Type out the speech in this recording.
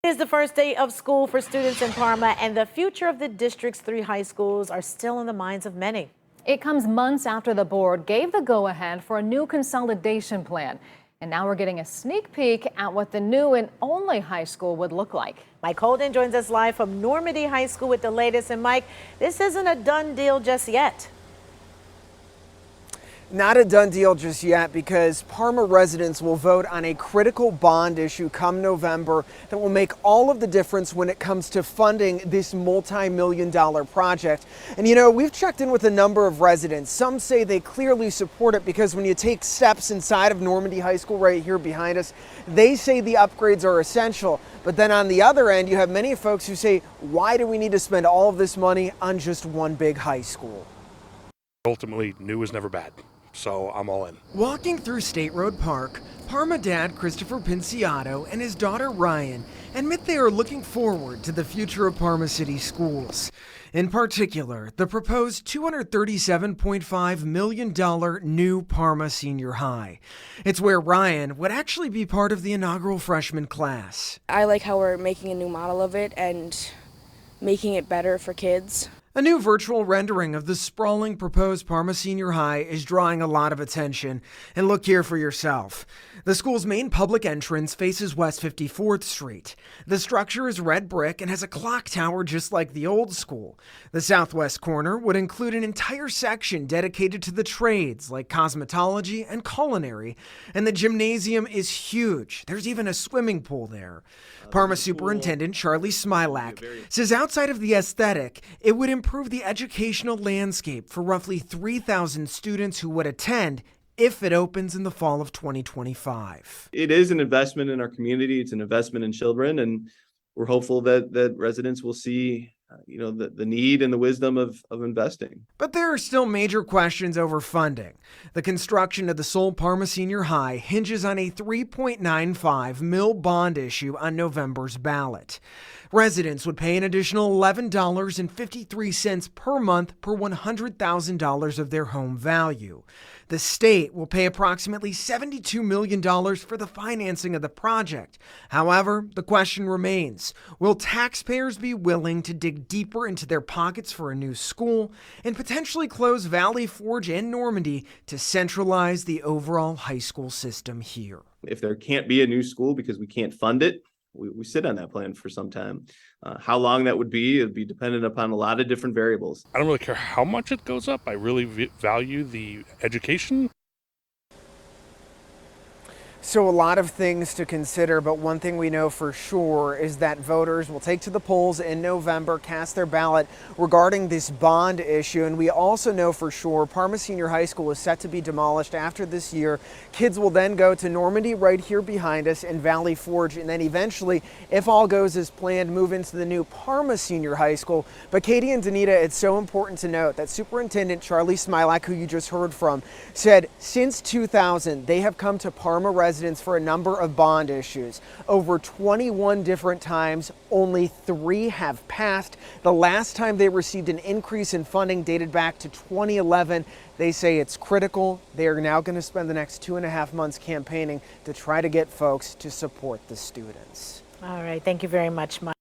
It is the first day of school for students in Parma, and the future of the district's 3 high schools are still in the minds of many. It comes months after the board gave the go-ahead for a new consolidation plan. And now we're getting a sneak peek at what the new and only high school would look like. Mike Holden joins us live from Normandy High School with the latest. And Mike, this isn't a done deal just yet. Not a done deal just yet, because Parma residents will vote on a critical bond issue come November that will make all of the difference when it comes to funding this multi-million-dollar project. And you know, we've checked in with a number of residents. Some say they clearly support it because when you take steps inside of Normandy High School right here behind us, they say the upgrades are essential. But then on the other end, you have many folks who say, why do we need to spend all of this money on just one big high school? Ultimately, new is never bad. So I'm all in. Walking through State Road Park, Parma dad Christopher Pinciato and his daughter Ryan admit they are looking forward to the future of Parma City Schools. In particular, the proposed $237.5 million new Parma Senior High. It's where Ryan would actually be part of the inaugural freshman class. I like how we're making a new model of it and making it better for kids. A new virtual rendering of the sprawling proposed Parma Senior High is drawing a lot of attention. And look here for yourself. The school's main public entrance faces West 54th Street. The structure is red brick and has a clock tower just like the old school. The southwest corner would include an entire section dedicated to the trades like cosmetology and culinary. And the gymnasium is huge. There's even a swimming pool there. Parma Superintendent Charlie Smilak says outside of the aesthetic, it would improve the educational landscape for roughly 3,000 students who would attend if it opens in the fall of 2025. It is an investment in our community. It's an investment in children, and we're hopeful that residents will see the need and the wisdom of investing. But there are still major questions over funding. The construction of the Seoul Parma Senior High hinges on a $3.95 million bond issue on November's ballot. Residents would pay an additional $11.53 per month per $100,000 of their home value. The state will pay approximately $72 million for the financing of the project. However, the question remains, will taxpayers be willing to dig deeper into their pockets for a new school and potentially close Valley Forge and Normandy to centralize the overall high school system here? If there can't be a new school because we can't fund it, we sit on that plan for some time. How long that would be, it'd be dependent upon a lot of different variables. I don't really care how much it goes up. I really value the education. So a lot of things to consider, but one thing we know for sure is that voters will take to the polls in November, cast their ballot regarding this bond issue. And we also know for sure Parma Senior High School is set to be demolished after this year. Kids will then go to Normandy right here behind us in Valley Forge, and then eventually, if all goes as planned, move into the new Parma Senior High School. But Katie and Danita, it's so important to note that Superintendent Charlie Smilak, who you just heard from, said since 2000, they have come to Parma residents for a number of bond issues. Over 21 different times, only 3 have passed. The last time they received an increase in funding dated back to 2011. They say it's critical. They are now going to spend the next 2.5 months campaigning to try to get folks to support the students. All right. Thank you very much, Mike.